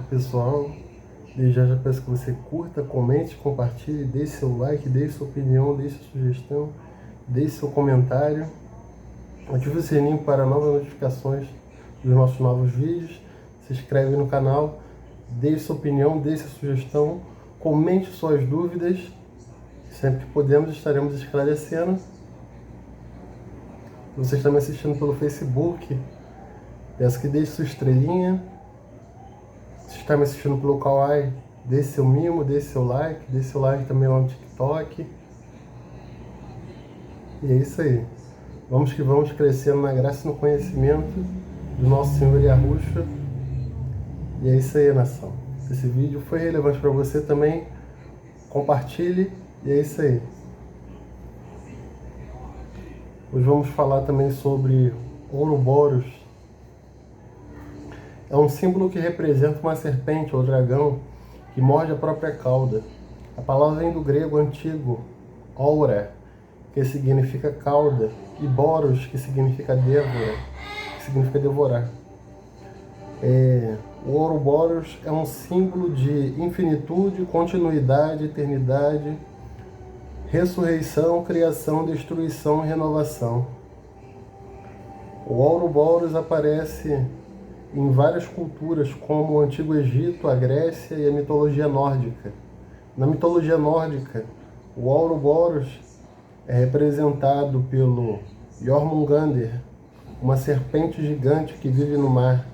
pessoal. Desde já peço que você curta, comente, compartilhe, deixe seu like, deixe sua opinião, deixe sua sugestão, deixe seu comentário. Ative o sininho para novas notificações dos nossos novos vídeos. Se inscreve no canal, deixe sua opinião, deixe sua sugestão, comente suas dúvidas. Sempre que podemos estaremos esclarecendo. Se você está me assistindo pelo Facebook, peço que deixe sua estrelinha. Se está me assistindo pelo Kawaii, deixe seu mimo, deixe seu like também lá no TikTok. E é isso aí. Vamos que vamos crescendo na graça e no conhecimento do nosso Senhor Yahushua. E é isso aí, nação. Se esse vídeo foi relevante para você também, compartilhe. E é isso aí. Hoje vamos falar também sobre Ouroboros. É um símbolo que representa uma serpente ou dragão que morde a própria cauda. A palavra vem do grego antigo, oura, que significa cauda, e boros, que significa devorar. O Ouroboros é um símbolo de infinitude, continuidade, eternidade, ressurreição, criação, destruição e renovação. O Ouroboros aparece em várias culturas, como o Antigo Egito, a Grécia e a mitologia nórdica. Na mitologia nórdica, o Ouroboros é representado pelo Jormungandr, uma serpente gigante que vive no mar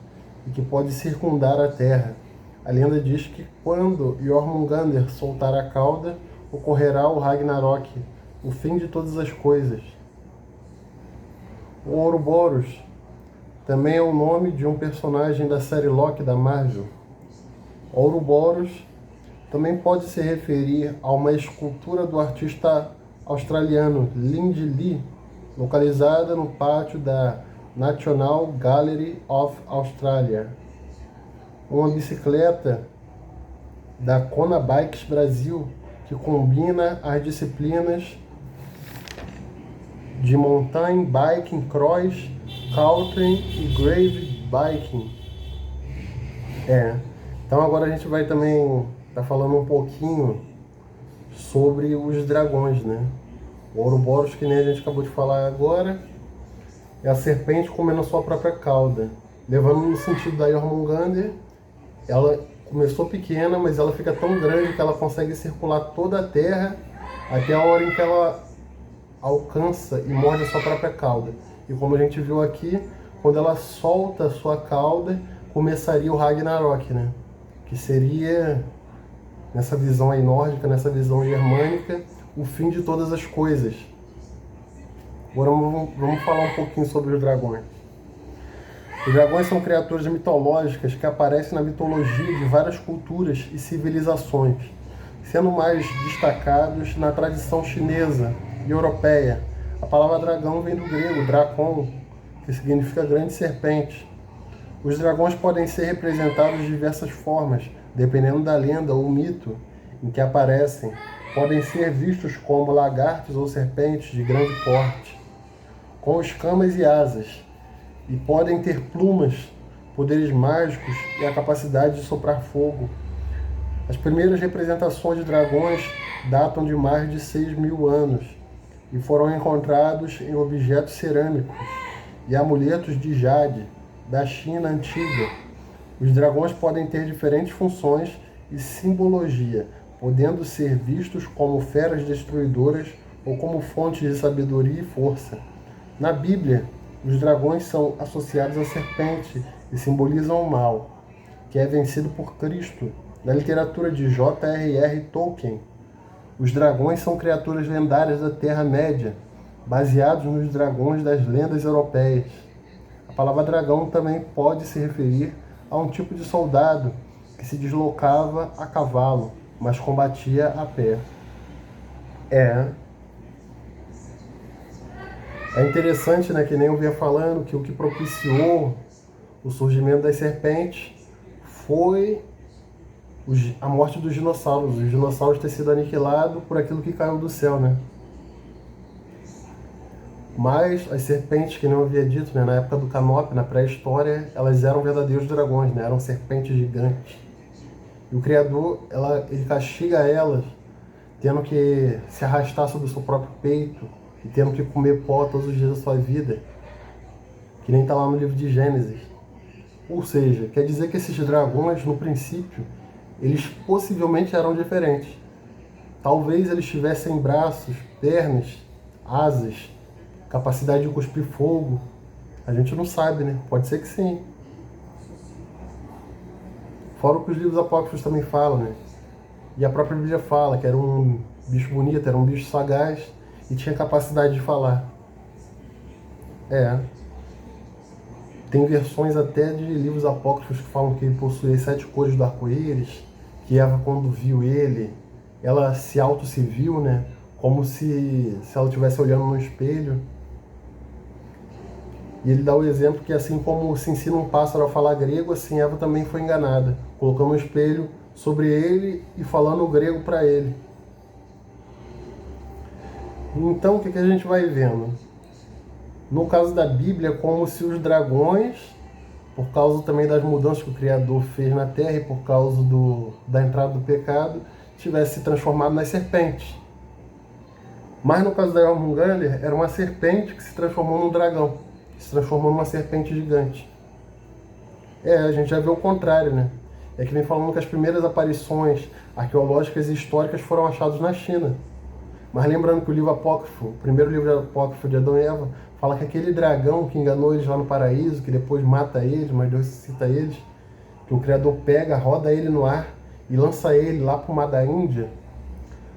e que pode circundar a terra. A lenda diz que quando Jormungandr soltar a cauda, ocorrerá o Ragnarok, o fim de todas as coisas. O Ouroboros também é o nome de um personagem da série Loki da Marvel. Ouroboros também pode se referir a uma escultura do artista australiano Lindy Lee, localizada no pátio da National Gallery of Australia. Uma bicicleta da Kona Bikes Brasil, que combina as disciplinas de mountain biking, cross, country e grave biking. Então agora a gente vai também estar falando um pouquinho sobre os dragões, né? O Ouroboros, que nem a gente acabou de falar agora, é a serpente comendo a sua própria cauda. Levando no sentido da Jormungandr, ela começou pequena, mas ela fica tão grande que ela consegue circular toda a terra até a hora em que ela alcança e morde a sua própria cauda. E como a gente viu aqui, quando ela solta a sua cauda, começaria o Ragnarok, né? Que seria, nessa visão aí nórdica, nessa visão germânica, o fim de todas as coisas. Agora vamos falar um pouquinho sobre os dragões. Os dragões são criaturas mitológicas que aparecem na mitologia de várias culturas e civilizações, sendo mais destacados na tradição chinesa e europeia. A palavra dragão vem do grego drakon, que significa grande serpente. Os dragões podem ser representados de diversas formas, dependendo da lenda ou mito em que aparecem. Podem ser vistos como lagartos ou serpentes de grande porte, com escamas e asas, e podem ter plumas, poderes mágicos e a capacidade de soprar fogo. As primeiras representações de dragões datam de mais de 6.000 anos e foram encontrados em objetos cerâmicos e amuletos de jade da China antiga. Os dragões podem ter diferentes funções e simbologia, podendo ser vistos como feras destruidoras ou como fontes de sabedoria e força. Na Bíblia, os dragões são associados à serpente e simbolizam o mal, que é vencido por Cristo. Na literatura de J.R.R. Tolkien, os dragões são criaturas lendárias da Terra-média, baseados nos dragões das lendas europeias. A palavra dragão também pode se referir a um tipo de soldado que se deslocava a cavalo, mas combatia a pé. É interessante, né, que nem eu vinha falando, que o que propiciou o surgimento das serpentes foi a morte dos dinossauros. Os dinossauros ter sido aniquilados por aquilo que caiu do céu, né? Mas as serpentes, que não havia dito, né, na época do Canop, na pré-história, elas eram verdadeiros dragões, né? Eram serpentes gigantes. E o Criador, ele castiga elas, tendo que se arrastar sobre o seu próprio peito e tendo que comer pó todos os dias da sua vida, que nem está lá no livro de Gênesis. Ou seja, quer dizer que esses dragões, no princípio, eles possivelmente eram diferentes. Talvez eles tivessem braços, pernas, asas, capacidade de cuspir fogo. A gente não sabe, né? Pode ser que sim. Fora o que os livros apócrifos também falam, né? E a própria Bíblia fala que era um bicho bonito, era um bicho sagaz e tinha capacidade de falar. Tem versões até de livros apócrifos que falam que ele possuía 7 cores do arco-íris, que Eva, quando viu ele, ela se viu, né? Como se ela estivesse olhando no espelho. E ele dá o exemplo que assim como se ensina um pássaro a falar grego, assim Eva também foi enganada, colocando um espelho sobre ele e falando o grego para ele. Então o que a gente vai vendo? No caso da Bíblia, é como se os dragões, por causa também das mudanças que o Criador fez na Terra e por causa da entrada do pecado, tivessem se transformado nas serpentes. Mas no caso da Jormungandr, era uma serpente que se transformou num dragão, se transformou numa serpente gigante. A gente já vê o contrário, né? É que vem falando que as primeiras aparições arqueológicas e históricas foram achadas na China. Mas lembrando que o livro apócrifo, o primeiro livro apócrifo de Adão e Eva, fala que aquele dragão que enganou eles lá no paraíso, que depois mata eles, mas Deus ressuscita eles, que o Criador pega, roda ele no ar e lança ele lá para o mar da Índia.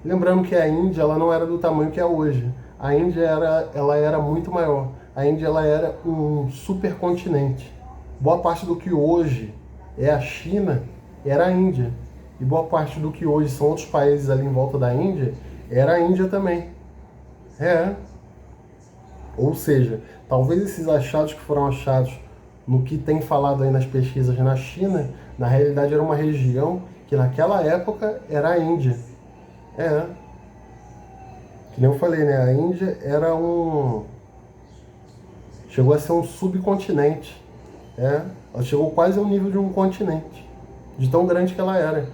Lembrando que a Índia ela não era do tamanho que é hoje. A Índia ela era muito maior. A Índia ela era um supercontinente. Boa parte do que hoje é a China era a Índia. E boa parte do que hoje são outros países ali em volta da Índia era a Índia também. Ou seja, talvez esses achados que foram achados no que tem falado aí nas pesquisas na China, na realidade era uma região que naquela época era a Índia. Que nem eu falei, né? A Índia era chegou a ser um subcontinente. Ela chegou quase ao nível de um continente, de tão grande que ela era.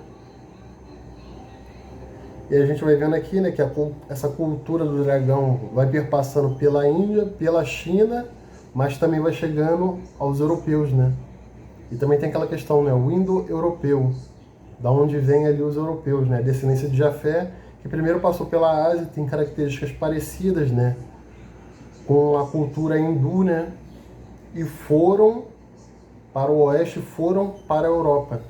E a gente vai vendo aqui, né, que essa cultura do dragão vai perpassando pela Índia, pela China, mas também vai chegando aos europeus, né? E também tem aquela questão, né, o indo-europeu, da onde vem ali os europeus, né? A descendência de Jafé, que primeiro passou pela Ásia, tem características parecidas, né, com a cultura hindu, né? E foram para o oeste, foram para a Europa.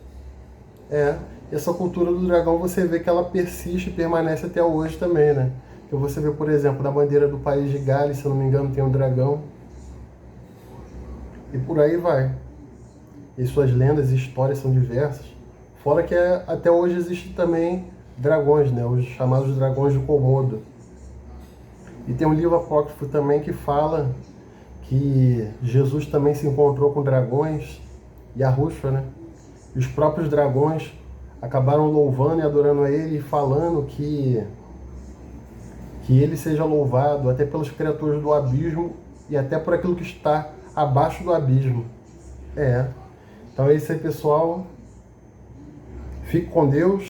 Essa cultura do dragão você vê que ela persiste e permanece até hoje também, né? Então você vê, por exemplo, na bandeira do país de Gales, se eu não me engano, tem um dragão. E por aí vai. E suas lendas e histórias são diversas. Fora que até hoje existem também dragões, né? Os chamados dragões de Komodo. E tem um livro apócrifo também que fala que Jesus também se encontrou com dragões e Yahushua, né? E os próprios dragões acabaram louvando e adorando a ele e falando que ele seja louvado até pelas criaturas do abismo e até por aquilo que está abaixo do abismo. Então é isso aí, pessoal. Fique com Deus.